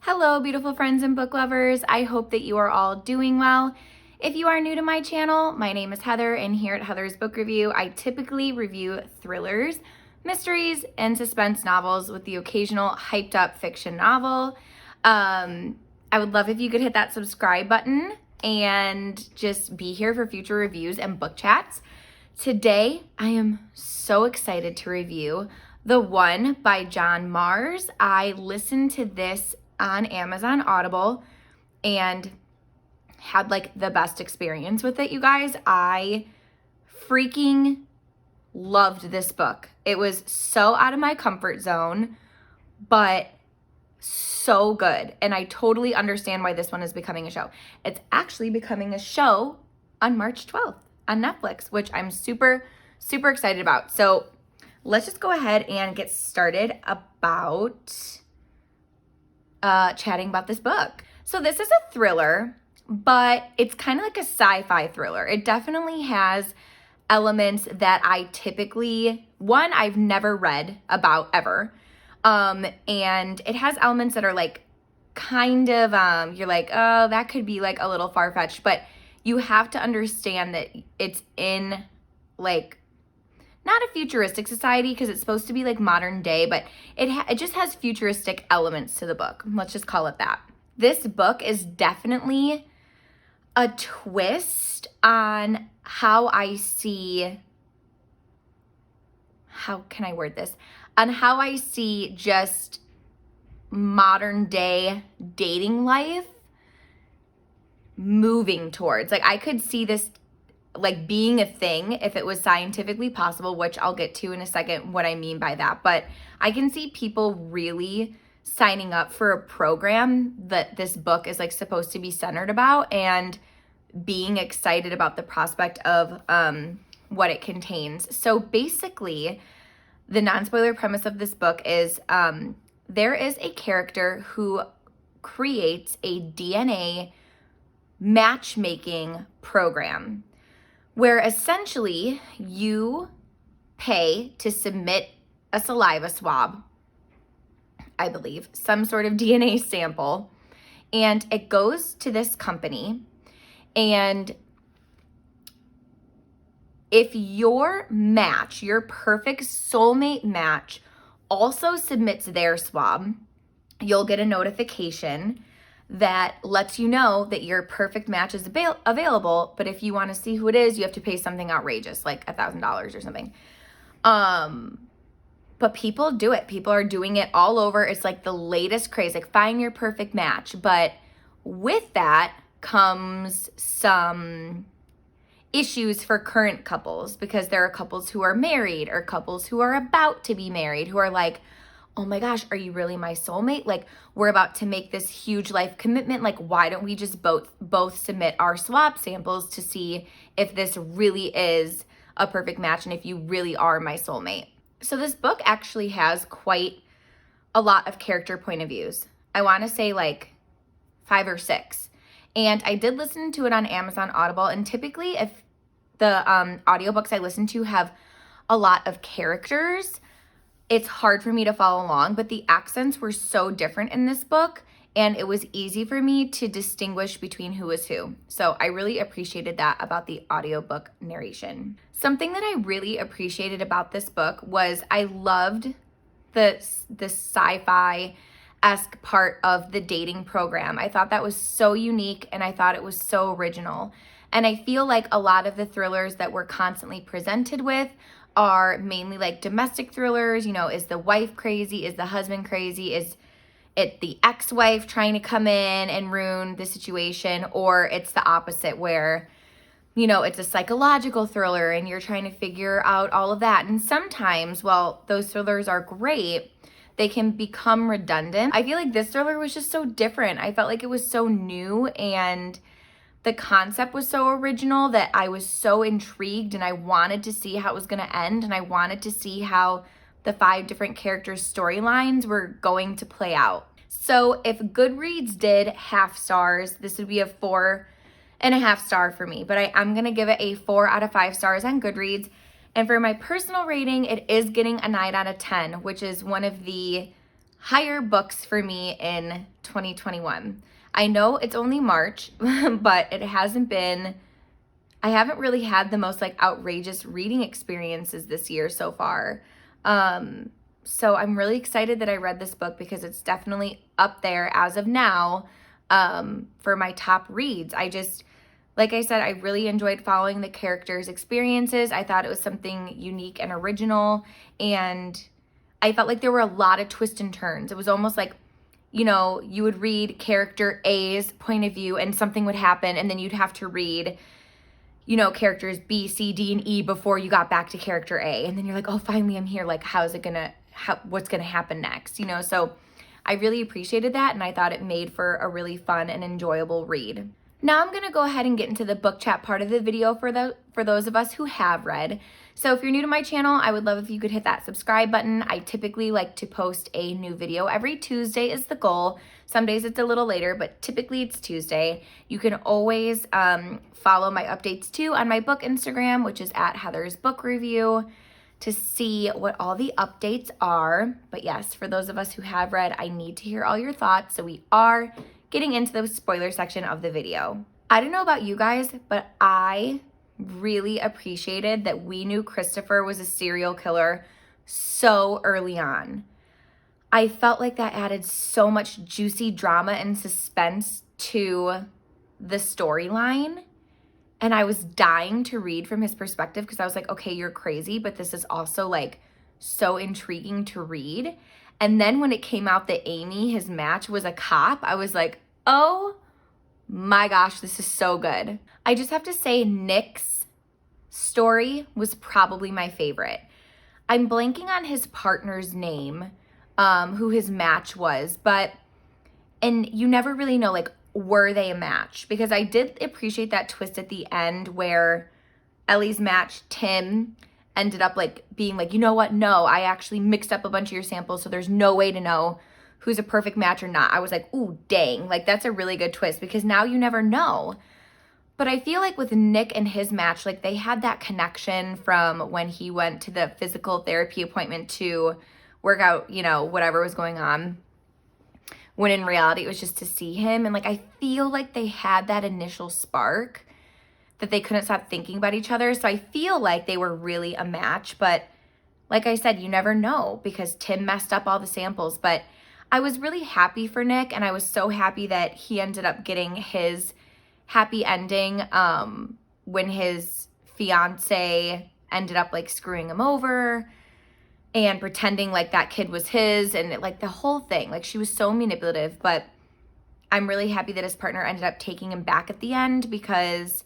Hello, beautiful friends and book lovers. I hope that you are all doing well. If you are new to my channel, my name is Heather, and here at Heather's Book Review, I typically review thrillers, mysteries, and suspense novels with the occasional hyped up fiction novel. I would love if you could hit that subscribe button and just be here for future reviews and book chats. Today, I am so excited to review The One by John Mars. I listened to this on Amazon Audible and had like the best experience with it, you guys. I freaking loved this book. It was so out of my comfort zone, but so good. And I totally understand why this one is becoming a show. It's actually becoming a show on March 12th on Netflix, which I'm super, super excited about. So let's just go ahead and get started about chatting about this book. So this is a thriller, but it's kind of like a sci-fi thriller. It definitely has elements that I typically, one, I've never read about ever. And it has elements that are like kind of, you're like, oh, that could be like a little far-fetched, but you have to understand that it's in like not a futuristic society because it's supposed to be like modern day, but it just has futuristic elements to the book. Let's just call it that. This book is definitely a twist on how I see, how can I word this? On how I see just modern day dating life moving towards. Like I could see this like being a thing if it was scientifically possible, which I'll get to in a second what I mean by that. But I can see people really signing up for a program that this book is like supposed to be centered about and being excited about the prospect of what it contains. So basically, the non-spoiler premise of this book is there is a character who creates a DNA matchmaking program where essentially you pay to submit a saliva swab, I believe, some sort of DNA sample, and it goes to this company. And if your match, your perfect soulmate match, also submits their swab, you'll get a notification that lets you know that your perfect match is available. But if you want to see who it is, you have to pay something outrageous, like $1,000 or something. But people do it. People are doing it all over. It's like the latest craze, like find your perfect match. But with that comes some issues for current couples, because there are couples who are married or couples who are about to be married who are like, oh my gosh, are you really my soulmate? Like, we're about to make this huge life commitment. Like, why don't we just both submit our swab samples to see if this really is a perfect match and if you really are my soulmate? So this book actually has quite a lot of character point of views. I want to say like 5 or 6. And I did listen to it on Amazon Audible. And typically if the audiobooks I listen to have a lot of characters, it's hard for me to follow along, but the accents were so different in this book, and it was easy for me to distinguish between who was who. So I really appreciated that about the audiobook narration. Something that I really appreciated about this book was I loved the sci-fi-esque part of the dating program. I thought that was so unique, and I thought it was so original. And I feel like a lot of the thrillers that we're constantly presented with are mainly like domestic thrillers. You know, is the wife crazy? Is the husband crazy? Is it the ex-wife trying to come in and ruin the situation? Or it's the opposite where, you know, it's a psychological thriller and you're trying to figure out all of that. And sometimes, while those thrillers are great, they can become redundant. I feel like this thriller was just so different. I felt like it was so new, and the concept was so original that I was so intrigued, and I wanted to see how it was going to end, and I wanted to see how the 5 different characters' storylines were going to play out. So if Goodreads did half stars, this would be a 4.5 star for me, but I'm going to give it a 4 out of 5 stars on Goodreads. And for my personal rating, it is getting a 9 out of 10, which is one of the higher books for me in 2021. I know it's only March, but I haven't really had the most like outrageous reading experiences this year so far. So I'm really excited that I read this book because it's definitely up there as of now for my top reads. Like I said, I really enjoyed following the characters' experiences. I thought it was something unique and original, and I felt like there were a lot of twists and turns. It was almost like, you would read character A's point of view and something would happen, and then you'd have to read, characters B, C, D, and E before you got back to character A. And then you're like, oh, finally I'm here. Like, what's gonna happen next? So I really appreciated that, and I thought it made for a really fun and enjoyable read. Now I'm gonna go ahead and get into the book chat part of the video for those of us who have read. So if you're new to my channel, I would love if you could hit that subscribe button. I typically like to post a new video every Tuesday is the goal. Some days it's a little later, but typically it's Tuesday. You can always follow my updates too on my book Instagram, which is at Heather's Book Review, to see what all the updates are. But yes, for those of us who have read, I need to hear all your thoughts. So we are getting into the spoiler section of the video. I don't know about you guys, but I really appreciated that we knew Christopher was a serial killer so early on. I felt like that added so much juicy drama and suspense to the storyline. And I was dying to read from his perspective because I was like, okay, you're crazy, but this is also like so intriguing to read. And then when it came out that Amy, his match, was a cop, I was like, oh my gosh, this is so good. I just have to say Nick's story was probably my favorite. I'm blanking on his partner's name, who his match was, and you never really know, like, were they a match? Because I did appreciate that twist at the end where Ellie's match, Tim, ended up like being like, you know what? No, I actually mixed up a bunch of your samples, so there's no way to know who's a perfect match or not. I was like, ooh, dang, like that's a really good twist because now you never know. But I feel like with Nick and his match, like they had that connection from when he went to the physical therapy appointment to work out, whatever was going on. When in reality, it was just to see him. And like, I feel like they had that initial spark that they couldn't stop thinking about each other. So I feel like they were really a match. But like I said, you never know because Tim messed up all the samples. But I was really happy for Nick, and I was so happy that he ended up getting his happy ending when his fiance ended up like screwing him over and pretending like that kid was his, and like the whole thing. Like, she was so manipulative, but I'm really happy that his partner ended up taking him back at the end because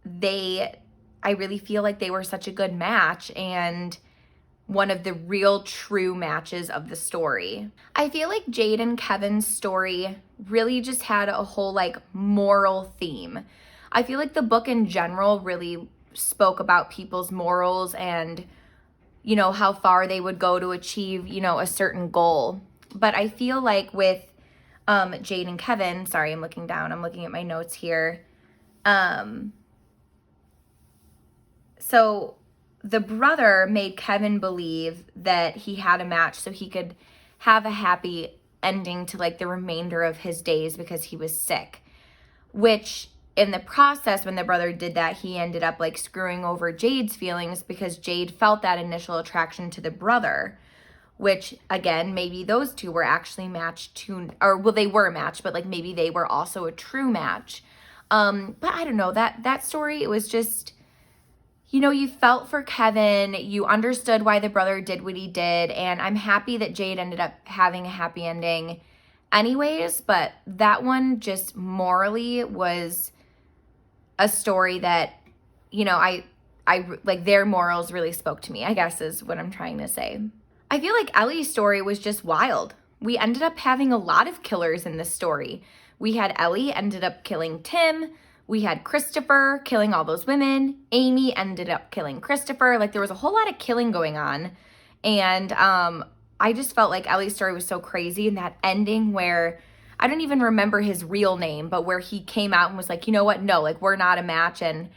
I really feel like they were such a good match and one of the real true matches of the story. I feel like Jade and Kevin's story really just had a whole like moral theme. I feel like the book in general really spoke about people's morals and, how far they would go to achieve, a certain goal. But I feel like with Jade and Kevin, sorry, I'm looking down, I'm looking at my notes here. So the brother made Kevin believe that he had a match so he could have a happy ending to like the remainder of his days because he was sick, which in the process, when the brother did that, he ended up like screwing over Jade's feelings because Jade felt that initial attraction to the brother, which again, maybe those two were actually matched to, or well, they were matched, but like maybe they were also a true match. But I don't know, that story, it was just, you felt for Kevin, you understood why the brother did what he did, and I'm happy that Jade ended up having a happy ending anyways, but that one just morally was a story that, I like their morals really spoke to me, I guess is what I'm trying to say. I feel like Ellie's story was just wild. We ended up having a lot of killers in this story. We had Ellie ended up killing Tim. We had Christopher killing all those women. Amy ended up killing Christopher. Like, there was a whole lot of killing going on. And I just felt like Ellie's story was so crazy. And that ending where, I don't even remember his real name, but where he came out and was like, you know what? No, like, we're not a match. And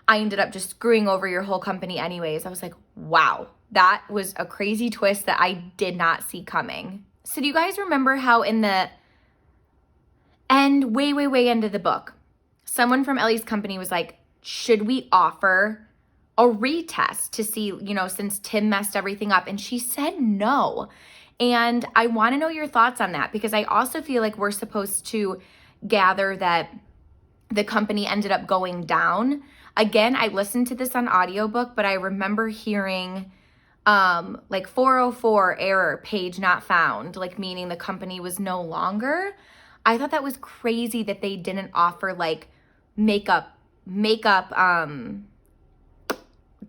I ended up just screwing over your whole company anyways. I was like, wow, that was a crazy twist that I did not see coming. So do you guys remember how in the end, way end of the book, someone from Ellie's company was like, should we offer a retest to see, since Tim messed everything up? And she said no. And I want to know your thoughts on that, because I also feel like we're supposed to gather that the company ended up going down. Again, I listened to this on audiobook, but I remember hearing like 404 error, page not found, like meaning the company was no longer. I thought that was crazy that they didn't offer like makeup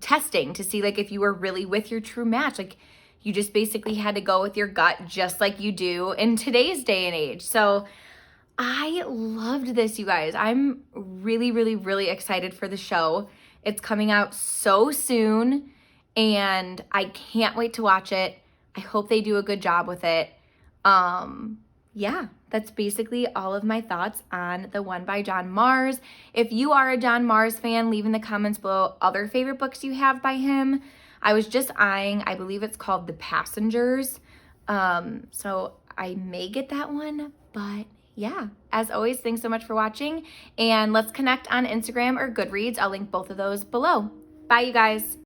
testing to see like if you were really with your true match. Like you just basically had to go with your gut, just like you do in today's day and age. So I loved this, you guys. I'm really excited for the show. It's coming out so soon and I can't wait to watch it. I hope they do a good job with it. Yeah, that's basically all of my thoughts on The One by John Mars. If you are a John Mars fan, leave in the comments below other favorite books you have by him. I was just eyeing, I believe it's called The Passengers. So I may get that one, but yeah, as always, thanks so much for watching, and let's connect on Instagram or Goodreads. I'll link both of those below. Bye, you guys.